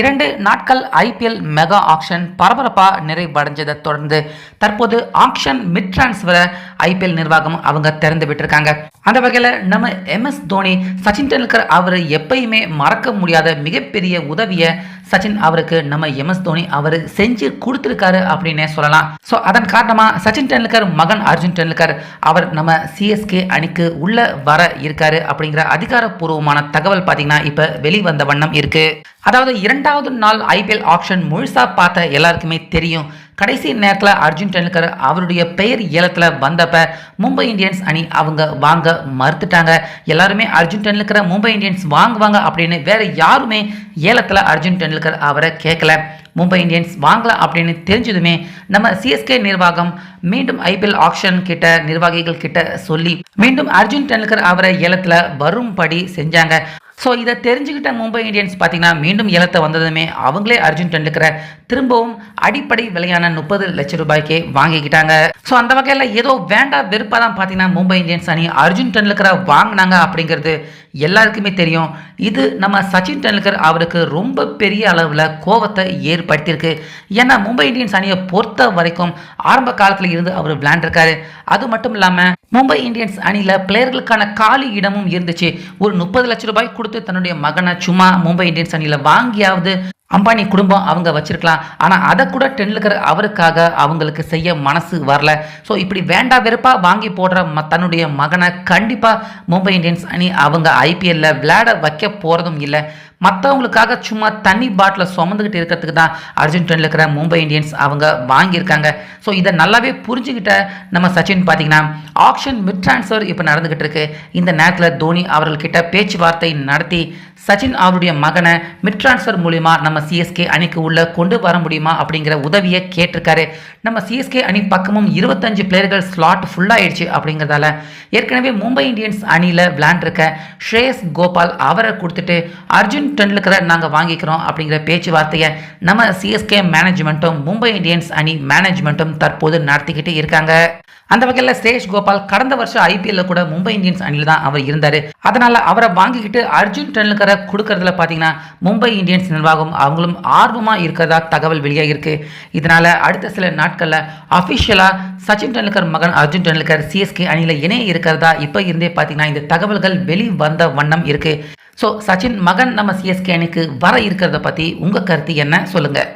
2 நாட்கள் IPL mega action பரபரப்பா நிறைவடைஞ்சதை தொடர்ந்து தற்போது ஆக்ஷன் மிட் டிரான்ஸ்ஃபரை ஐபிஎல் நிர்வாகம் அவங்க திறந்து விட்டுருக்காங்க. அந்த வகையில் நம்ம MS தோனி சச்சின் டெண்டுல்கர் அவர் எப்பயுமே மறக்க முடியாத மிகப்பெரிய உதவியை சச்சின் அவருக்கு நம்ம MS தோனி அவர் செஞ்சு கொடுத்துருக்காரு அப்படின்னே சொல்லலாம். ஸோ அதன் காரணமாக சச்சின் டெண்டுல்கர் மகன் அர்ஜுன் டெண்டுல்கர் அவர் நம்ம சிஎஸ்கே அணிக்கு உள்ள வர இருக்காரு அப்படிங்கிற அதிகாரப்பூர்வமான தகவல் பார்த்தீங்கன்னா இப்போ வெளிவந்த வண்ணம் இருக்கு. அதாவது 2வது நாள் ஐபிஎல் ஆக்ஷன் முழுசா பார்த்த எல்லாருக்குமே தெரியும். கடைசி நேரத்தில் அர்ஜுன் டெண்டுல்கர் அவருடைய பெயர் ஏலத்தில் வந்தப்ப மும்பை இந்தியன்ஸ் அணி அவங்க வாங்க மறுத்துட்டாங்க. எல்லாருமே அர்ஜுன் டெண்டுல்கரை மும்பை இந்தியன்ஸ் வாங்குவாங்க அப்படின்னு வேற யாருமே ஏலத்தில் அர்ஜுன் டெண்டுல்கர் அவரை கேட்கல. மும்பை இந்தியன்ஸ் வாங்கல அப்படின்னு தெரிஞ்சதுமே நம்ம சிஎஸ்கே நிர்வாகம் மீண்டும் ஐபிஎல் ஆக்ஷன் கிட்ட நிர்வாகிகள் கிட்ட சொல்லி மீண்டும் அர்ஜுன் டெண்டுல்கர் அவரை ஏலத்தில் வரும்படி செஞ்சாங்க. ஸோ இதை தெரிஞ்சுக்கிட்ட மும்பை இந்தியன்ஸ் பார்த்தீங்கன்னா மீண்டும் ஏலத்தை வந்ததுமே அவங்களே அர்ஜுன் டெண்டுல்கரை திரும்பவும் அடிப்படை விலையான 30 லட்சம் ரூபாய்க்கே வாங்கிக்கிட்டாங்க. ஸோ அந்த வகையில் ஏதோ வேண்டா வெறுப்பாக தான் பார்த்தீங்கன்னா மும்பை இந்தியன்ஸ் அணி அர்ஜுன் டெண்டுல்கரை வாங்கினாங்க அப்படிங்கிறது எல்லாருக்குமே தெரியும். இது நம்ம சச்சின் டெண்டுல்கர் அவருக்கு ரொம்ப பெரிய அளவில் கோபத்தை ஏற்படுத்தியிருக்கு. ஏன்னா மும்பை இந்தியன்ஸ் அணியை பொறுத்த வரைக்கும் ஆரம்ப காலத்தில் இருந்து அவர் விளையாண்டுருக்காரு. அது மட்டும் இல்லாமல் மும்பை இந்தியன்ஸ் அணியில் பிளேயர்களுக்கான காலி இடமும் இருந்துச்சு. ஒரு 30 லட்சம் ரூபாய் கொடுத்து தன்னுடைய மகனை சும்மா மும்பை இந்தியன்ஸ் அணியில் வாங்கியாவது அம்பானி குடும்பம் அவங்க வச்சிருக்கலாம். ஆனால் அதை கூட டெண்டுல்கர் அவருக்காக அவங்களுக்கு செய்ய மனசு வரல. ஸோ இப்படி வேண்டா வெறுப்பாக வாங்கி போடுற தன்னுடைய மகனை கண்டிப்பாக மும்பை இந்தியன்ஸ் அணி அவங்க ஐபிஎல்ல விளையாட வைக்க போகிறதும் இல்லை. மற்றவங்களுக்காக சும்மா தண்ணி பாட்டில் சுமந்துக்கிட்டு இருக்கிறதுக்கு தான் அர்ஜுன் டெண்டுல்கரை மும்பை இந்தியன்ஸ் அவங்க வாங்கியிருக்காங்க. ஸோ இதை நல்லாவே புரிஞ்சுக்கிட்ட நம்ம சச்சின் பார்த்தீங்கன்னா ஆக்ஷன் மிட் டிரான்ஸ்ஃபர் இப்போ நடந்துக்கிட்டு இருக்கு. இந்த நேரத்தில் தோனி அவர்கள்கிட்ட பேச்சுவார்த்தை நடத்தி சச்சின் அவருடைய மகனை மிட் டிரான்ஸ்ஃபர் மூலிமா நம்ம சிஎஸ்கே அணிக்கு உள்ள கொண்டு வர முடியுமா அப்படிங்கிற உதவியை கேட்டிருக்காரு. நம்ம சிஎஸ்கே அணி பக்கமும் 25 பிளேயர்கள் ஸ்லாட் ஃபுல்லாகிடுச்சு. அப்படிங்கிறதால ஏற்கனவே மும்பை இந்தியன்ஸ் அணியில் விளையாண்டுருக்க ஸ்ரேயஸ் கோபால் அவரை கொடுத்துட்டு அர்ஜுன் டெண்டுல்கரை நாங்கள் வாங்கிக்கிறோம் அப்படிங்கிற பேச்சுவார்த்தையை நம்ம சிஎஸ்கே மேனேஜ்மெண்ட்டும் மும்பை இந்தியன்ஸ் அணி மேனேஜ்மெண்ட்டும் தற்போது நடத்திக்கிட்டு இருக்காங்க. அந்த வகையில் ஸ்ரேயஸ் கோபால் கடந்த வருஷம் ஐபிஎல்ல கூட மும்பை இந்தியன்ஸ் அணியில் தான் அவர் இருந்தார். அதனால அவரை வாங்கிக்கிட்டு அர்ஜுன் டெண்டுல்கரை கொடுக்கறதுல பார்த்தீங்கன்னா மும்பை இந்தியன்ஸ் நிர்வாகம் அவங்களும் ஆர்வமாக இருக்கிறதா தகவல் வெளியாகிருக்கு. இதனால அடுத்த சில நாட்களில் அஃபிஷியலாக சச்சின் டெண்டுல்கர் மகன் அர்ஜுன் டெண்டுல்கர் சிஎஸ்கே அணியில் இணைய இருக்கிறதா இப்போ இருந்தே பார்த்தீங்கன்னா இந்த தகவல்கள் வெளிவந்த வண்ணம் இருக்கு. ஸோ சச்சின் மகன் நம்ம சிஎஸ்கே அணிக்கு வர இருக்கிறத பற்றி உங்கள் கருத்து என்ன சொல்லுங்கள்.